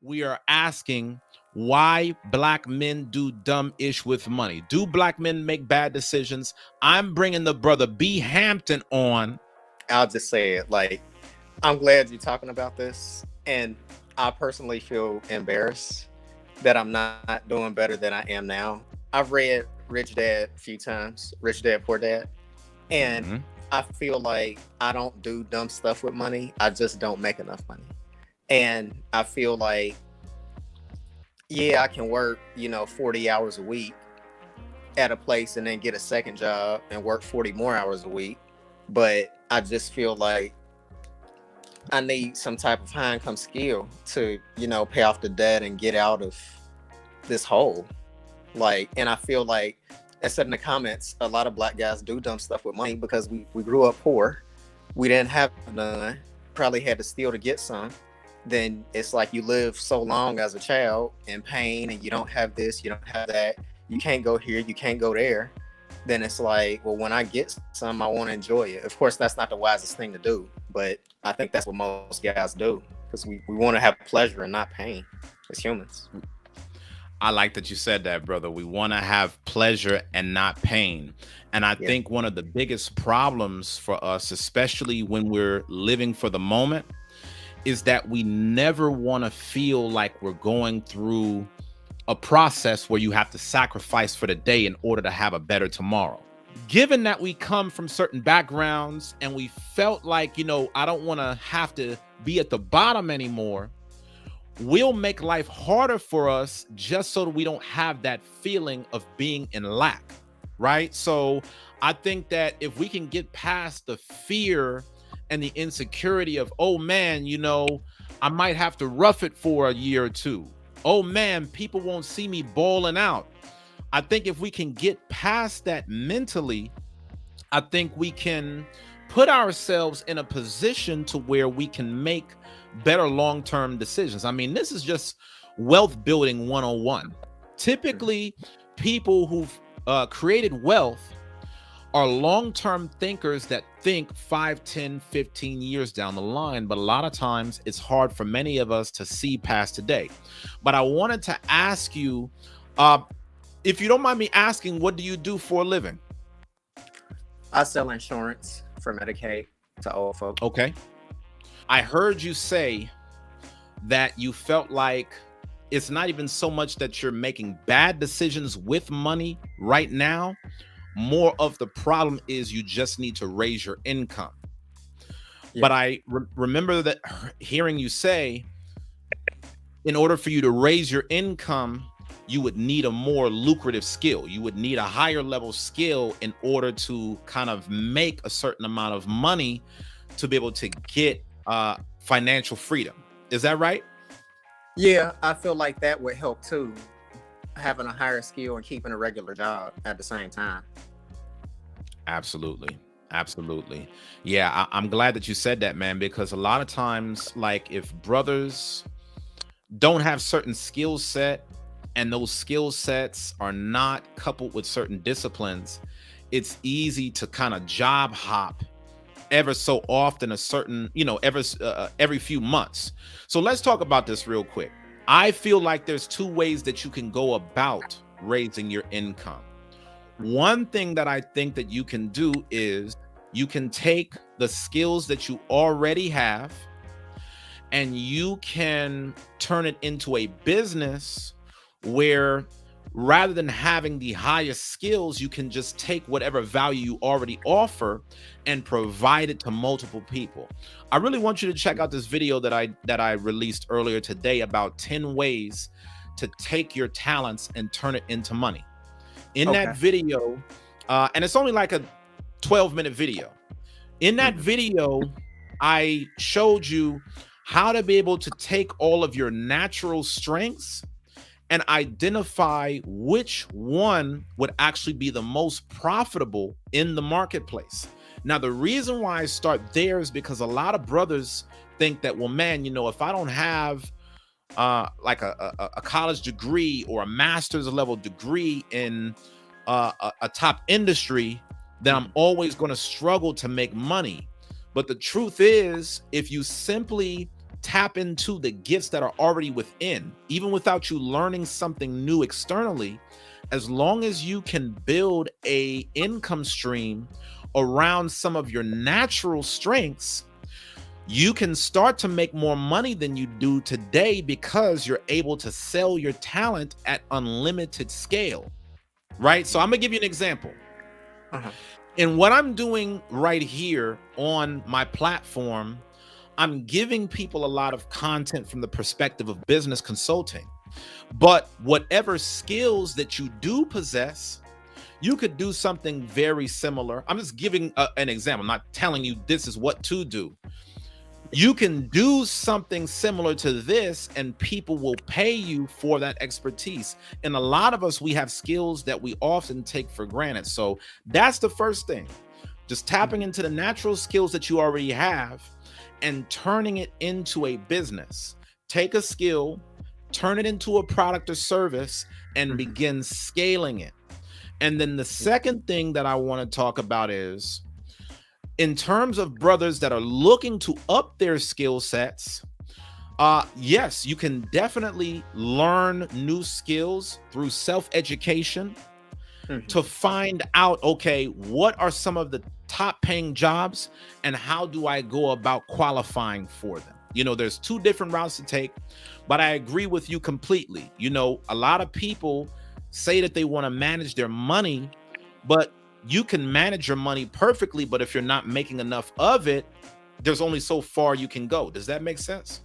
we are asking why black men do dumb ish with money. Do black men make bad decisions? I'm bringing the brother B Hampton on. I'll just say it. Like, I'm glad you're talking about this. And I personally feel embarrassed that I'm not doing better than I am now. I've read Rich Dad a few times, Rich Dad, Poor Dad. And Mhm. I feel like I don't do dumb stuff with money. I just don't make enough money. And I feel like, yeah, I can work, 40 hours a week at a place and then get a second job and work 40 more hours a week. But I just feel like I need some type of high income skill to, pay off the debt and get out of this hole. Like, and I feel like, as said in the comments, a lot of black guys do dumb stuff with money because we grew up poor. We didn't have none, probably had to steal to get some. Then it's like you live so long as a child in pain and you don't have this, you don't have that. You can't go here, you can't go there. Then it's like, well, when I get some, I want to enjoy it. Of course, that's not the wisest thing to do, but I think that's what most guys do because we want to have pleasure and not pain as humans. I like that you said that, brother. We want to have pleasure and not pain. And I Yeah. think one of the biggest problems for us, especially when we're living for the moment, is that we never want to feel like we're going through a process where you have to sacrifice for the day in order to have a better tomorrow. Given that we come from certain backgrounds and we felt like, I don't want to have to be at the bottom anymore, we'll make life harder for us just so that we don't have that feeling of being in lack, right? So I think that if we can get past the fear and the insecurity of, oh man, I might have to rough it for a year or two. Oh man, people won't see me balling out. I think if we can get past that mentally, I think we can put ourselves in a position to where we can make better long-term decisions. I mean, this is just wealth building 101. Typically, people who've created wealth are long-term thinkers that think 5, 10, 15 years down the line, but a lot of times it's hard for many of us to see past today. But I wanted to ask you, if you don't mind me asking, what do you do for a living? I sell insurance for Medicaid to old folk. Okay. I heard you say that you felt like it's not even so much that you're making bad decisions with money right now. More of the problem is you just need to raise your income. Yeah. But I remember that hearing you say, in order for you to raise your income, you would need a more lucrative skill. You would need a higher level skill in order to kind of make a certain amount of money to be able to get financial freedom. Is that right? Yeah, I feel like that would help too, having a higher skill and keeping a regular job at the same time. Absolutely. Absolutely. Yeah, I'm glad that you said that, man, because a lot of times, like, if brothers don't have certain skill set and those skill sets are not coupled with certain disciplines, it's easy to kind of job hop ever so often, a certain, every few months. So let's talk about this real quick. I feel like there's two ways that you can go about raising your income. One thing that I think that you can do is you can take the skills that you already have and you can turn it into a business where, rather than having the highest skills, you can just take whatever value you already offer and provide it to multiple people. I really want you to check out this video that I released earlier today about 10 ways to take your talents and turn it into money. In that Okay. video, and it's only like a 12-minute video. In that video, I showed you how to be able to take all of your natural strengths and identify which one would actually be the most profitable in the marketplace. Now, the reason why I start there is because a lot of brothers think that, well, man, if I don't have like a college degree or a master's level degree in a top industry, then I'm always going to struggle to make money. But the truth is, if you simply tap into the gifts that are already within, even without you learning something new externally. As long as you can build a income stream around some of your natural strengths, you can start to make more money than you do today because you're able to sell your talent at unlimited scale, right? So I'm gonna give you an example. Uh-huh. In what I'm doing right here on my platform, I'm giving people a lot of content from the perspective of business consulting. But whatever skills that you do possess, you could do something very similar. I'm just giving an example. I'm not telling you this is what to do. You can do something similar to this and people will pay you for that expertise. And a lot of us, we have skills that we often take for granted. So that's the first thing. Just tapping into the natural skills that you already have and turning it into a business. Take a skill, turn it into a product or service, and begin scaling it. And then the second thing that I want to talk about is, in terms of brothers that are looking to up their skill sets, yes, you can definitely learn new skills through self-education to find out, okay, what are some of the top paying jobs and how do I go about qualifying for them? You know, there's two different routes to take, but I agree with you completely. You know, a lot of people say that they want to manage their money, but you can manage your money perfectly, but if you're not making enough of it, there's only so far you can go. Does that make sense?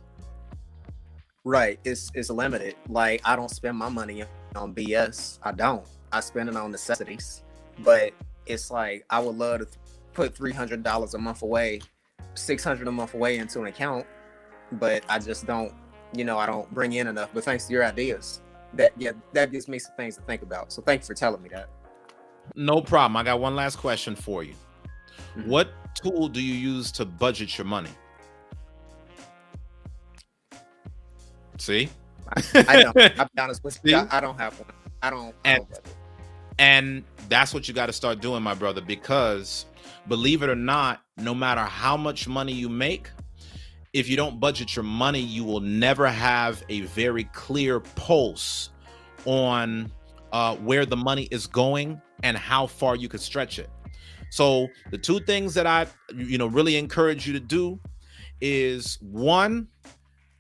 Right. It's limited. Like, I don't spend my money on BS. I don't. I spend it on necessities. But it's like, I would love to put $300 a month away, $600 a month away into an account, but I just don't, I don't bring in enough. But thanks to your ideas, that gives me some things to think about. So thank you for telling me that. No problem. I got one last question for you. What tool do you use to budget your money? See? I don't. I'll be honest with you. See? I don't have one. I don't And that's what you got to start doing, my brother, because believe it or not, no matter how much money you make, if you don't budget your money, you will never have a very clear pulse on where the money is going and how far you could stretch it. So the two things that I really encourage you to do is, one,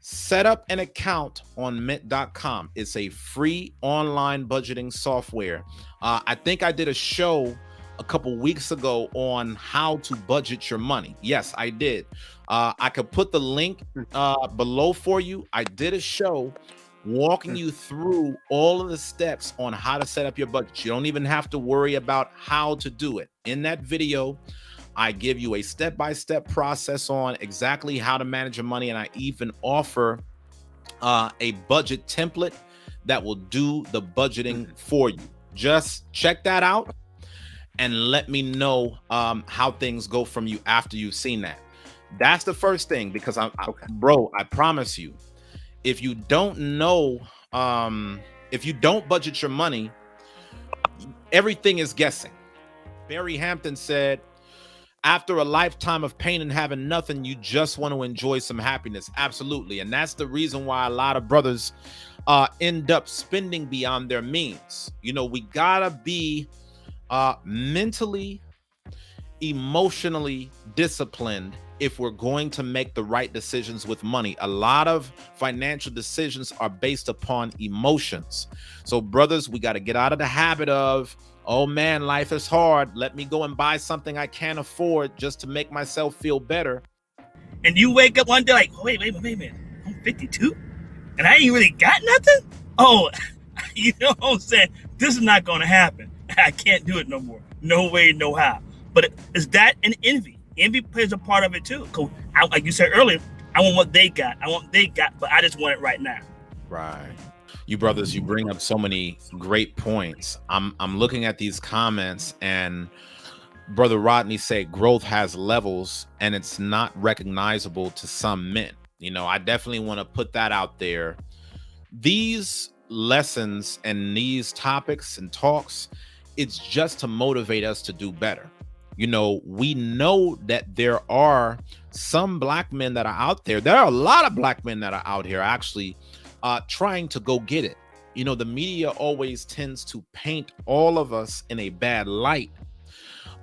set up an account on mint.com. It's a free online budgeting software. I think I did a show a couple weeks ago on how to budget your money. Yes, I did. I could put the link below for you. I did a show walking you through all of the steps on how to set up your budget. You don't even have to worry about how to do it. In that video, I give you a step-by-step process on exactly how to manage your money, and I even offer a budget template that will do the budgeting for you. Just check that out and let me know how things go from you after you've seen that. That's the first thing, because bro, I promise you, if you don't know, if you don't budget your money, everything is guessing. B Hampton said, after a lifetime of pain and having nothing, you just want to enjoy some happiness. Absolutely. And that's the reason why a lot of brothers end up spending beyond their means. We gotta be mentally, emotionally disciplined if we're going to make the right decisions with money. A lot of financial decisions are based upon emotions. So brothers, we got to get out of the habit of, oh man, life is hard, let me go and buy something I can't afford just to make myself feel better. And you wake up one day like, wait a minute, I'm 52 and I ain't really got nothing? Oh, you know what I'm saying? This is not going to happen. I can't do it no more. No way, no how. But is that an envy? Envy plays a part of it too. Cause like you said earlier, I want what they got. But I just want it right now. Right. You brothers, you bring up so many great points. I'm looking at these comments, and Brother Rodney said growth has levels and it's not recognizable to some men. I definitely want to put that out there. These lessons and these topics and talks, it's just to motivate us to do better. We know that there are some black men that are out there, there are a lot of black men that are out here actually trying to go get it. You know, the media always tends to paint all of us in a bad light.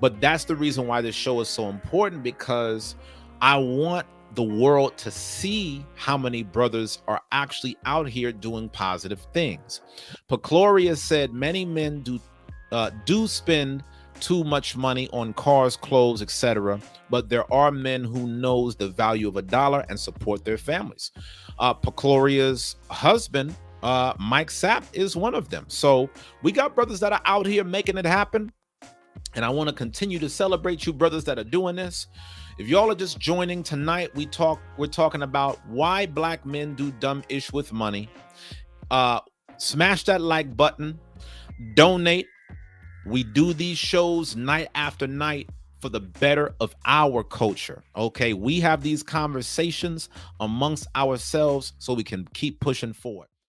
But that's the reason why this show is so important, because I want the world to see how many brothers are actually out here doing positive things. Pecloria said many men do spend too much money on cars, clothes, etc. But there are men who knows the value of a dollar and support their families. Pecloria's husband, Mike Sapp, is one of them. So we got brothers that are out here making it happen. And I want to continue to celebrate you brothers that are doing this. If y'all are just joining tonight, we're talking about why black men do dumb-ish with money. Smash that like button, donate. We do these shows night after night for the better of our culture. Okay, we have these conversations amongst ourselves so we can keep pushing forward.